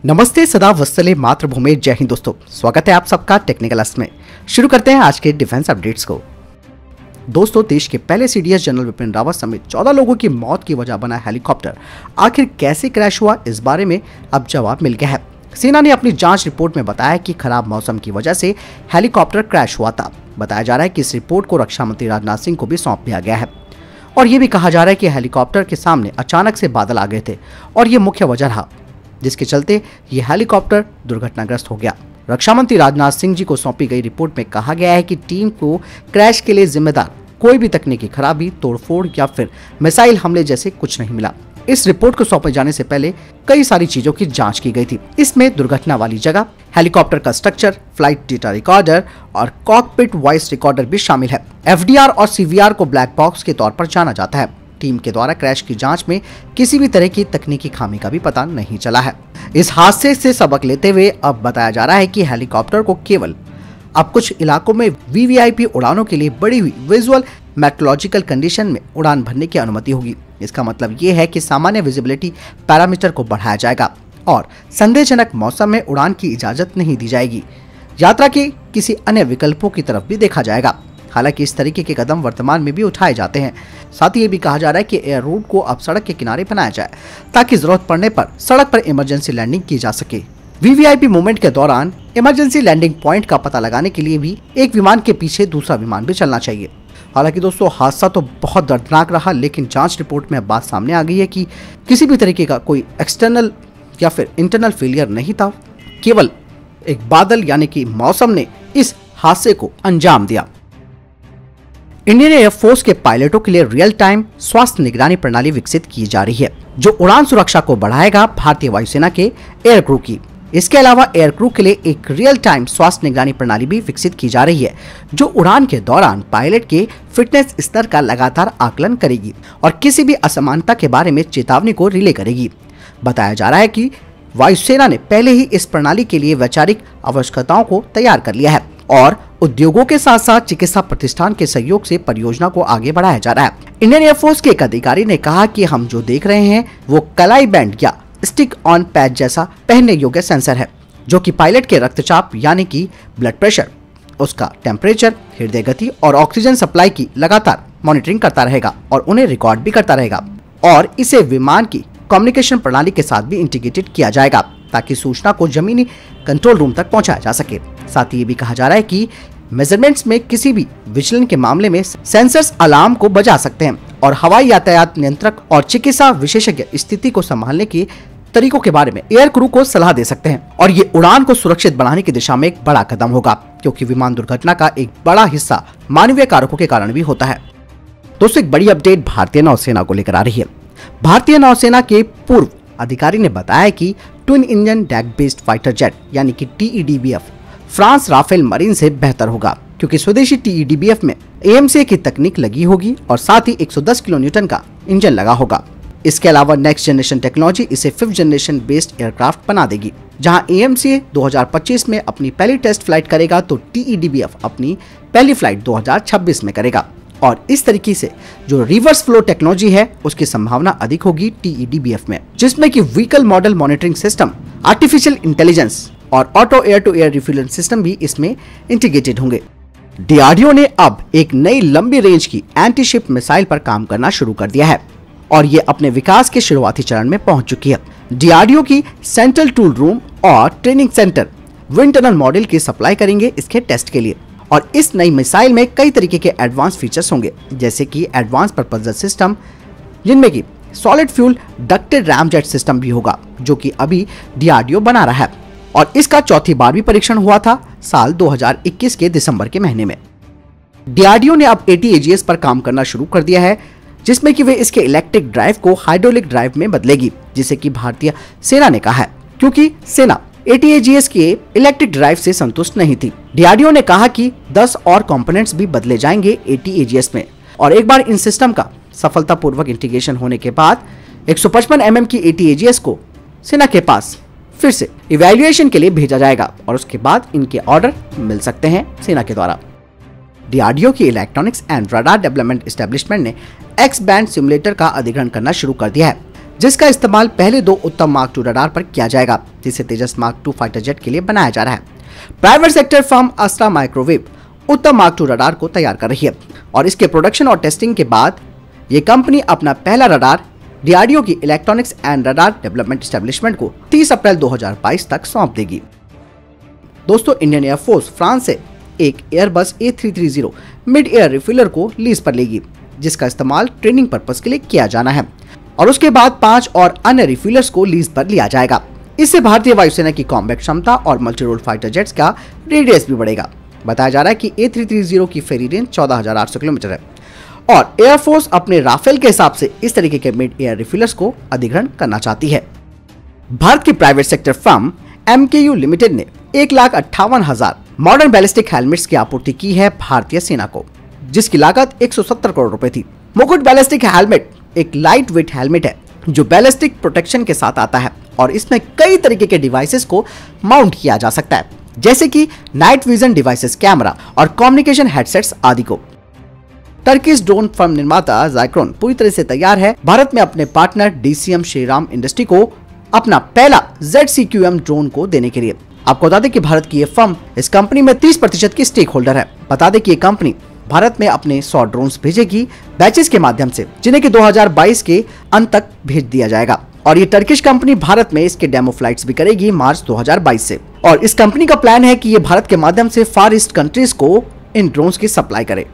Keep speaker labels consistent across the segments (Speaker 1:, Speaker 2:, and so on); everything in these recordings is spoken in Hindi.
Speaker 1: नमस्ते, सदा वत्सले मातृभूमि, जय हिंद दोस्तों। स्वागत है आप सबका टेक्निकल अस में। शुरू करते हैं आज के डिफेंस अपडेट्स को। दोस्तों, देश के पहले सीडीएस जनरल विपिन रावत समेत 14 लोगों की मौत की वजह बना हेलीकॉप्टर आखिर कैसे क्रैश हुआ, इस बारे में अब जवाब मिल गया है। सेना ने अपनी जांच रिपोर्ट में बताया कि खराब मौसम की वजह से हेलीकॉप्टर क्रैश हुआ था। बताया जा रहा है कि इस रिपोर्ट को रक्षा मंत्री राजनाथ सिंह को भी सौंप दिया गया है और ये भी कहा जा रहा है कि हेलीकॉप्टर के सामने अचानक से बादल आ गए थे और ये मुख्य वजह रहा जिसके चलते ये हेलीकॉप्टर दुर्घटनाग्रस्त हो गया। रक्षा मंत्री राजनाथ सिंह जी को सौंपी गई रिपोर्ट में कहा गया है कि टीम को क्रैश के लिए जिम्मेदार कोई भी तकनीकी खराबी, तोड़फोड़ या फिर मिसाइल हमले जैसे कुछ नहीं मिला। इस रिपोर्ट को सौंपे जाने से पहले कई सारी चीजों की जांच की गई थी। इसमें दुर्घटना वाली जगह, हेलीकॉप्टर का स्ट्रक्चर, फ्लाइट डेटा रिकॉर्डर और कॉकपिट वॉइस रिकॉर्डर भी शामिल है। एफडीआर और सीवीआर को ब्लैक बॉक्स के तौर पर जाना जाता है। टीम के द्वारा क्रैश की जांच में किसी भी तरह की तकनीकी खामी का भी पता नहीं चला है। इस हादसे से सबक लेते हुए अब बताया जा रहा है कि हेलीकॉप्टर को केवल अब कुछ इलाकों में वीवीआईपी उड़ानों के लिए बढ़ी हुई विजुअल मेट्रोलॉजिकल कंडीशन में उड़ान भरने की अनुमति होगी। इसका मतलब ये है कि सामान्य विजिबिलिटी पैरामीटर को बढ़ाया जाएगा और संदेहजनक मौसम में उड़ान की इजाजत नहीं दी जाएगी। यात्रा के किसी अन्य विकल्पों की तरफ भी देखा जाएगा। हालांकि इस तरीके के कदम वर्तमान में भी उठाए जाते हैं। साथ ही ये भी कहा जा रहा है कि एयर रूट को अब सड़क के किनारे बनाया जाए ताकि जरूरत पड़ने पर सड़क पर इमरजेंसी लैंडिंग की जा सके। वीवीआईपी मूवमेंट के दौरान इमरजेंसी लैंडिंग पॉइंट का पता लगाने के लिए भी एक विमान के पीछे दूसरा विमान भी चलना चाहिए। हालांकि दोस्तों, हादसा तो बहुत दर्दनाक रहा, लेकिन जांच रिपोर्ट में बात सामने आ गई है कि किसी भी तरीके का कोई एक्सटर्नल या फिर इंटरनल फेलियर नहीं था। केवल एक बादल यानी कि मौसम ने इस हादसे को अंजाम दिया। इंडियन एयरफोर्स के पायलटों के लिए रियल टाइम स्वास्थ्य निगरानी प्रणाली विकसित की जा रही है, जो उड़ान सुरक्षा को बढ़ाएगा भारतीय वायुसेना के एयर क्रू की। इसके अलावा एयर क्रू के लिए एक रियल टाइम स्वास्थ्य निगरानी प्रणाली भी विकसित की जा रही है, जो उड़ान के दौरान पायलट के फिटनेस स्तर का लगातार आकलन करेगी और किसी भी असमानता के बारे में चेतावनी को रिले करेगी। बताया जा रहा है कि वायुसेना ने पहले ही इस प्रणाली के लिए वैचारिक आवश्यकताओं को तैयार कर लिया है और उद्योगों के साथ साथ चिकित्सा प्रतिष्ठान के सहयोग से परियोजना को आगे बढ़ाया जा रहा है। इंडियन एयरफोर्स के एक अधिकारी ने कहा कि हम जो देख रहे हैं वो कलाई बैंड या स्टिक ऑन पैड जैसा पहनने योग्य सेंसर है, जो कि पायलट के रक्तचाप यानी कि ब्लड प्रेशर, उसका टेम्परेचर, हृदय गति और ऑक्सीजन सप्लाई की लगातार मॉनिटरिंग करता रहेगा और उन्हें रिकॉर्ड भी करता रहेगा। और इसे विमान की कम्युनिकेशन प्रणाली के साथ भी इंटीग्रेटेड किया जाएगा ताकि सूचना को जमीनी कंट्रोल रूम तक पहुंचाया जा सके। साथ ही ये भी कहा जा रहा है कि मेजरमेंट्स में किसी भी विचलन के मामले में सेंसर्स अलार्म को बजा सकते हैं और हवाई यातायात नियंत्रक और चिकित्सा विशेषज्ञ स्थिति को संभालने के तरीकों के बारे में एयर क्रू को सलाह दे सकते हैं। और ये उड़ान को सुरक्षित बनाने की दिशा में एक बड़ा कदम होगा, क्योंकि विमान दुर्घटना का एक बड़ा हिस्सा मानवीय कारकों के कारण भी होता है। दोस्तों, एक बड़ी अपडेट भारतीय नौसेना को लेकर आ रही है। भारतीय नौसेना के पूर्व अधिकारी ने बताया कि twin engine deck based fighter jet यानी कि TEDBF फ्रांस राफेल मरीन से बेहतर होगा, क्योंकि स्वदेशी TEDBF में AMCA की तकनीक लगी होगी और साथ ही 110 किलो न्यूटन का इंजन लगा होगा। इसके अलावा नेक्स्ट जनरेशन टेक्नोलॉजी इसे 5th जनरेशन बेस्ड एयरक्राफ्ट बना देगी। जहां AMCA 2025 में अपनी पहली टेस्ट फ्लाइट करेगा, तो TEDBF अपनी पहली फ्लाइट 2026 में करेगा। और इस तरीके से जो रिवर्स फ्लो टेक्नोलॉजी है उसकी संभावना अधिक होगी TEDBF में, जिसमें कि vehicle model monitoring system, artificial intelligence और auto air to air refuelling system भी इसमें इंटीग्रेटेड होंगे। DRDO ने अब एक नई लंबी रेंज की एंटी शिप मिसाइल पर काम करना शुरू कर दिया है और ये अपने विकास के शुरुआती चरण में पहुंच चुकी है। DRDO की सेंट्रल टूल रूम और training centre wind tunnel model की सप्लाई करेंगे इसके टेस्ट के लिए। और इस नई मिसाइल में कई तरीके के एडवांस फीचर्स होंगे, जैसे कि एडवांस पर्पस सिस्टम, जिनमें कि solid fuel ducted ramjet system भी होगा, जो कि अभी DRDO बना रहा है और इसका चौथी बार भी परीक्षण हुआ था साल 2021 के दिसंबर के महीने में। DRDO ने अब ATAGS पर काम करना शुरू कर दिया है, जिसमें कि वे इसके इलेक्ट्रिक ड्राइव को हाइड्रोलिक ड्राइव में बदलेगी, जिसे कि भारतीय सेना ने कहा है, क्योंकि सेना ATAGS के इलेक्ट्रिक ड्राइव से संतुष्ट नहीं थी। DRDO ने कहा कि 10 और कंपोनेंट्स भी बदले जाएंगे ATAGS में और एक बार इन सिस्टम का सफलतापूर्वक इंटीग्रेशन होने के बाद 155 mm की ATAGS को सेना के पास फिर से इवैल्यूएशन के लिए भेजा जाएगा और उसके बाद इनके ऑर्डर मिल सकते हैं सेना के द्वारा। DRDO की electronics and radar development establishment ने X बैंड सिमुलेटर का अधिग्रहण करना शुरू कर दिया है, जिसका इस्तेमाल पहले 2 उत्तम मार्क II रडार पर किया जाएगा, जिसे तेजस मार्क II फाइटर जेट के लिए बनाया जा रहा है। प्राइवेट सेक्टर फर्म अस्त्रा माइक्रोवेव उत्तम मार्क II रडार को तैयार कर रही है और इसके प्रोडक्शन और टेस्टिंग के बाद ये कंपनी अपना पहला रडार DRDO की electronics and radar development establishment को 30 अप्रैल 2022 तक सौंप देगी। दोस्तों, इंडियन एयरफोर्स फ्रांस से एक Airbus A330 mid air refiller को लीज पर लेगी, जिसका इस्तेमाल ट्रेनिंग पर्पस के लिए किया जाना है और उसके बाद 5 और अन्य रिफिलर्स को लीज पर लिया जाएगा। इससे भारतीय वायुसेना की कॉम्बैट क्षमता और मल्टी रोल फाइटर जेट्स का रेडियस भी बढ़ेगा। बताया जा रहा है कि A330 की फेरी रेंज 14,800 किलोमीटर है और एयरफोर्स अपने राफेल के हिसाब से इस तरीके के मिड एयर रिफिलर्स को अधिग्रहण करना चाहती है। भारत की private sector firm MKU limited ने 1,58,000 मॉडर्न बैलिस्टिक हेलमेट्स की आपूर्ति की है भारतीय सेना को, जिसकी लागत 170 करोड़ रुपए थी। मुकुट बैलिस्टिक हेलमेट एक लाइट वेट हेलमेट है जो बैलिस्टिक प्रोटेक्शन के साथ आता है और इसमें कई तरीके के डिवाइसेस को माउंट किया जा सकता है, जैसे कि नाइट विजन डिवाइसेस, कैमरा और कम्युनिकेशन हेडसेट्स आदि को। टर्किश ड्रोन फर्म निर्माता ज़ायक्रोन पूरी तरह से तैयार है भारत में अपने पार्टनर DCM श्रीराम इंडस्ट्री को अपना पहला ZCQM ड्रोन को देने के लिए। आपको बता दें कि भारत की ये फर्म इस कंपनी में 30% की स्टेक होल्डर है। बता दें कि ये कंपनी भारत में अपने 100 ड्रोन्स भेजेगी बैचेस के माध्यम से, जिन्हें कि 2022 के अंत तक भेज दिया जाएगा और ये टर्किश कंपनी भारत में इसके डेमो फ्लाइट्स भी करेगी मार्च 2022 से। और इस कंपनी का प्लान है कि ये भारत के माध्यम से फार ईस्ट कंट्रीज को इन ड्रोन्स की सप्लाई करे।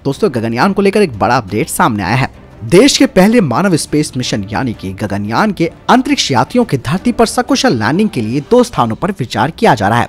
Speaker 1: दोस्तों, गगनयान को लेकर एक बड़ा अपडेट सामने आया है। देश के पहले मानव स्पेस मिशन यानी कि गगनयान के अंतरिक्ष यात्रियों की धरती पर सकुशल लैंडिंग के लिए 2 स्थानों पर विचार किया जा रहा है।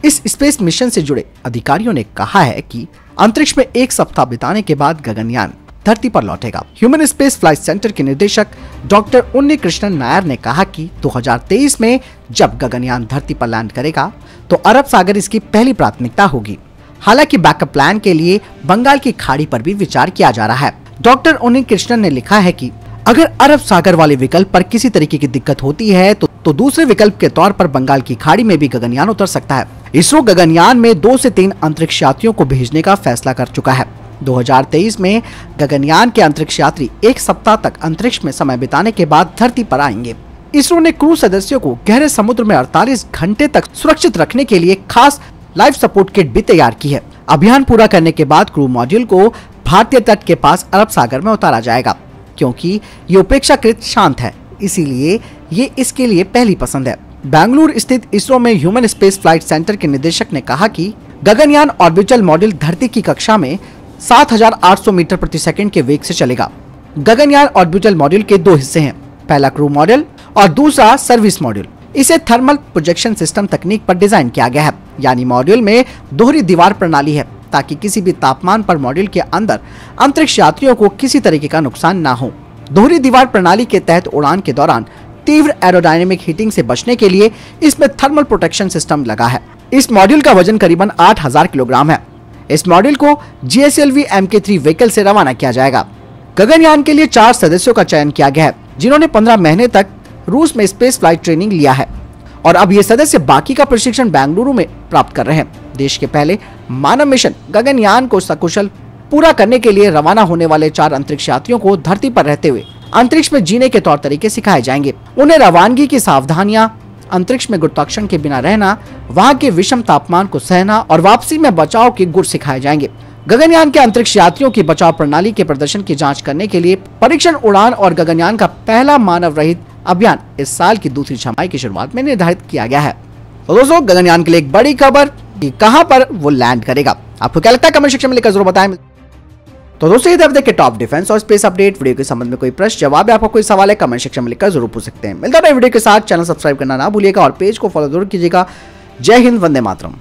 Speaker 1: इस स्पेस मिशन से जुड़े अधिकारियों ने कहा है कि अंतरिक्ष में 1 सप्ताह बिताने के बाद गगनयान धरती पर लौटेगा। ह्यूमन स्पेस फ्लाइट सेंटर के निदेशक डॉक्टर उन्नीकृष्णन नायर ने कहा कि 2023 में जब गगनयान धरती पर लैंड करेगा तो अरब सागर इसकी पहली प्राथमिकता होगी। हालांकि बैकअप प्लान के लिए बंगाल की खाड़ी पर भी विचार किया जा रहा है। डॉक्टर उन्नीकृष्णन ने लिखा है कि अगर अरब सागर वाले विकल्प पर किसी तरीके की दिक्कत होती है तो दूसरे विकल्प के तौर पर बंगाल की खाड़ी में भी गगनयान उतर सकता है। इसरो गगनयान में 2 से 3 अंतरिक्ष यात्रियों को भेजने का फैसला कर चुका है। 2023 में गगनयान के अंतरिक्ष यात्री 1 सप्ताह तक अंतरिक्ष में समय बिताने के बाद धरती पर आएंगे। इसरो ने क्रू सदस्यों को गहरे समुद्र में 48 घंटे तक सुरक्षित रखने के लिए खास लाइफ सपोर्ट किट भी तैयार की है। अभियान पूरा करने के बाद क्रू मॉड्यूल को भारतीय तट के पास अरब सागर में उतारा जाएगा। क्योंकि ये अपेक्षाकृत शांत है, इसीलिए ये इसके लिए पहली पसंद है। बेंगलुरु स्थित इसरो में ह्यूमन स्पेस फ्लाइट सेंटर के निदेशक ने कहा कि गगनयान ऑर्बिटल मॉड्यूल धरती की कक्षा में 7,800 मीटर प्रति सेकंड के वेग से चलेगा। गगनयान ऑर्बिटल मॉड्यूल के 2 हिस्से हैं, पहला क्रू मॉड्यूल और दूसरा सर्विस मॉड्यूल। इसे थर्मल प्रोजेक्शन सिस्टम तकनीक पर डिजाइन किया गया है, यानी मॉड्यूल में दोहरी दीवार प्रणाली है ताकि किसी भी तापमान पर मॉड्यूल के अंदर अंतरिक्ष यात्रियों को किसी तरीके का नुकसान ना हो। दोहरी दीवार प्रणाली के तहत उड़ान के दौरान तीव्र एरोडायनेमिक हीटिंग से बचने के लिए इसमें थर्मल प्रोटेक्शन सिस्टम लगा है। इस मॉड्यूल का वजन करीबन 8,000 किलोग्राम है। इस मॉड्यूल को GSLV Mk3 व्हीकल से रवाना किया जाएगा। गगनयान के लिए 4 सदस्यों का चयन किया गया है, जिन्होंने 15 महीने तक रूस में स्पेस फ्लाइट ट्रेनिंग लिया है और अब ये सदस्य बाकी का प्रशिक्षण बेंगलुरु में प्राप्त कर रहे हैं। देश के पहले मानव मिशन गगनयान को सकुशल पूरा करने के लिए रवाना होने वाले 4 अंतरिक्ष यात्रियों को धरती पर रहते हुए अंतरिक्ष में जीने के तौर तरीके सिखाए जाएंगे। उन्हें रवानगी की सावधानियां, अंतरिक्ष में गुरुत्वाकर्षण के बिना रहना, वहां के विषम तापमान को सहना और वापसी में बचाव के गुर सिखाए जाएंगे। गगनयान के अंतरिक्ष यात्रियों की बचाव प्रणाली के प्रदर्शन की जांच करने के लिए परीक्षण उड़ान और गगनयान का पहला मानव रहित अभियान इस साल की दूसरी छमाही की शुरुआत में निर्धारित किया गया है। तो दोस्तों, गगनयान के लिए एक बड़ी खबर कि कहां पर वो लैंड करेगा। आपको क्या लगता है कमेंट सेक्शन में लिखकर जरूर बताएं। तो दोस्तों, ये थे टॉप डिफेंस और स्पेस अपडेट। वीडियो के संबंध में कोई प्रश्न जवाब या आपका कोई सवाल है कमेंट सेक्शन में लिखकर जरूर पूछ सकते हैं। मिलता है वीडियो के साथ, चैनल सब्सक्राइब करना ना भूलिएगा और पेज को फॉलो जरूर कीजिएगा। जय हिंद, वंदे मातरम।